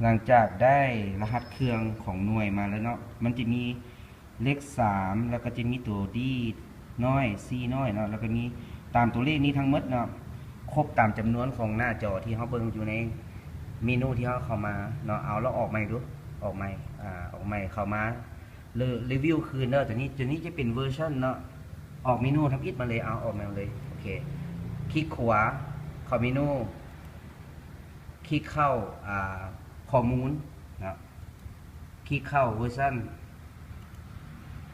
หลังจากได้รหัสเครื่องของหน่วยมาแล้วเนาะมันจะมีเลข3แล้วก็จะมีตัว D น้อย C น้อยเนาะแล้วก็มีตามตัวเลขนี้ทั้งหมดเนาะครบตามจำนวนของหน้าจอที่เขาเบิ่งอยู่ในเมนูที่เขาเข้ามาเนาะเอาแล้วออกใหม่ดูออกใหม่ออกใหม่เข้ามารีวิวคืนเนาะตัวนี้จะเป็นเวอร์ชันเนาะออกเมนูทำอิดมาเลยเอาออกมาเลยโอเคคลิกขวาเข้าเมนูคลิกเข้าข้อมูลนะคลิกเข้าเวอร์ชัน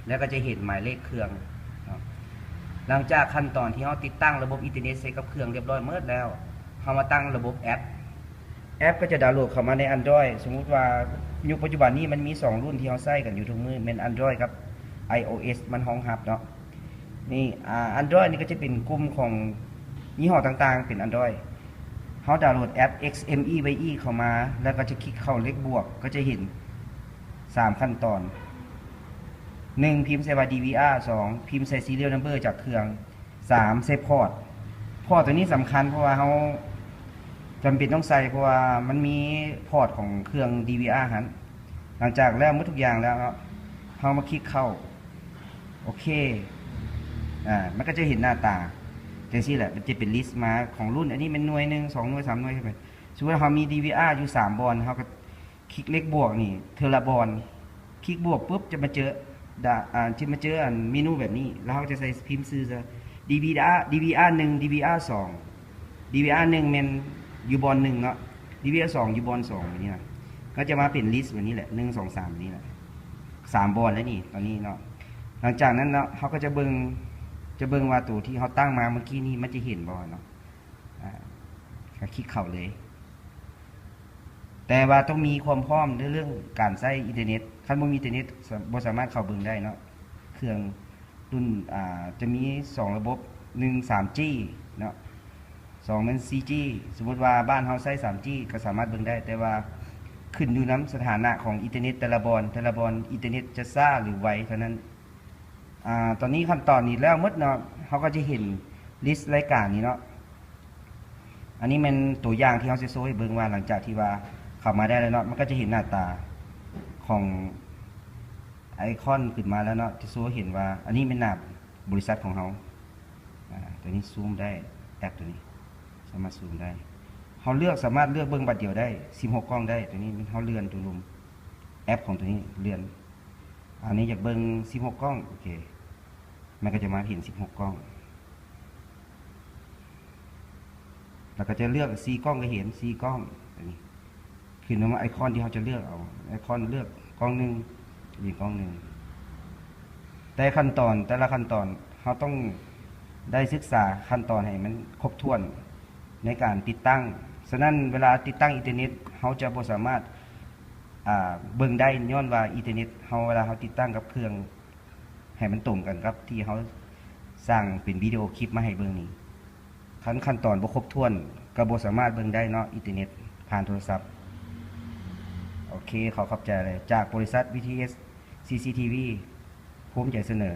แล้วก็จะเห็นหมายเลขเครื่องนะหลังจากขั้นตอนที่เราติดตั้งระบบอินเทอร์เน็ตใส่กับเครื่องเรียบร้อยเมื่อแล้วเรามาตั้งระบบแอปก็จะดาวน์โหลดเข้ามาใน Android สมมุติว่ายุคปัจจุบันนี้มันมี2รุ่นที่เราใช้กันอยู่ทุกมือเป็น Android กับ iOS มันรองรับเนาะนี่Android นี่ก็จะเป็นกลุ่มของยี่ห้อต่างๆเป็น Androidเขาดาวน์โหลดแอป XMEYE เข้ามาแล้วก็จะคลิกเข้าเลขบวกก็จะเห็น3ขั้นตอน1พิมพ์ใส่ว่า DVR 2พิมพ์ใส่ serial number จากเครื่อง3ใส่พอร์ตตัวนี้สำคัญเพราะว่าเขาจำเป็นต้องใส่เพราะว่ามันมีพอร์ตของเครื่อง DVR หันหลังจากแล้วเมื่อทุกอย่างแล้วเขามาคลิกเข้าโอเคมันก็จะเห็นหน้าตาจังซี่แหละมันจะเป็นลิสต์มาของรุ่นอันนี้เป็นหน่วย1 2หน่วย3หน่วยขึ้นไปสมมติว่าเรามี DVR อยู่3บอลเขาก็คลิกเลขบวกนี่เทอร์ละบอลคลิกบวกปุ๊บจะมาเจอเมนูแบบนี้แล้วเขาจะใส่พิมพ์ซื้อจะ DVR 1 DVR 2 DVR 1มันอยู่บอล1เนาะ DVR 2อยู่บอล2แบบนี้นะก็จะมาเป็นลิสต์แบบนี้แหละ1 2 3นี้แหละ3บอลแล้วนี่ตอนนี้เนาะหลังจากนั้นเนาะเขาก็จะเบิ่งว่าตัวที่เขาตั้งมาเมื่อกี้นี้มันจะเห็นบอลเนาะคลิกเข้าเลยแต่ว่าต้องมีความพร้อมในเรื่องการใช้อินเทอร์เน็ตคันบ่มีอินเทอร์เน็ตบ่สามารถเข้าเบิ่งได้เนาะเครื่องรุ่นจะมี2ระบบ1 3G เนาะ2มัน 4G สมมติว่าบ้านเฮาใช้ 3G ก็สามารถเบิ่งได้แต่ว่าขึ้นอยู่น้ำสถานะของอินเทอร์เน็ตแต่ละบอลอินเทอร์เน็ตจะช้าหรือไวเท่านั้นตอนนี้ขั้นตอนนี้แล้วมดเนาะเขาก็จะเห็นลิสต์รายการนี้เนาะอันนี้เป็นตัวอย่างที่เขาจะโชว์ให้เบิ่งว่าหลังจากที่ว่าเข้ามาได้แล้วเนาะมันก็จะเห็นหน้าตาของไอคอนขึ้นมาแล้วเนาะจะโชว์เห็นว่าอันนี้เป็นหน้าบริษัทของเขาตัวนี้ซูมได้แอปตัวนี้สามารถซูมได้เขาสามารถเลือกเบิ่งบัตรเดียวได้16กล้องได้ตัวนี้เขาเลื่อนตัวลมแอปของตัวนี้เลื่อนอันนี้อยากเบิ่ง16กล้องโอเคมันก็จะมาเห็น16กล้องแล้วก็จะเลือก4กล้องก็เห็น4กล้องอันนี้คือน้ำไอคอนที่เขาจะเลือกเอาไอคอนเลือกกล้อง1อีกกล้อง1แต่ขั้นตอนแต่ละขั้นตอนเขาต้องได้ศึกษาขั้นตอนให้มันครบถ้วนในการติดตั้งฉะนั้นเวลาติดตั้งอินเทอร์เน็ตเขาจะบ่สามารถเบิ่งได้ย้อนว่าอินเทอร์เน็ตเวลาเขาติดตั้งกับเครื่องให้มันตรงกันครับที่เขาสร้างเป็นวิดีโอคลิปมาให้เบิ่งนี้ขั้นตอนบ่ครบถ้วนก็บ่สามารถเบิ่งได้เนาะอินเทอร์เน็ตผ่านโทรศัพท์โอเคขอขอบใจเลยจากบริษัท VTS CCTV ภูมิใจเสนอ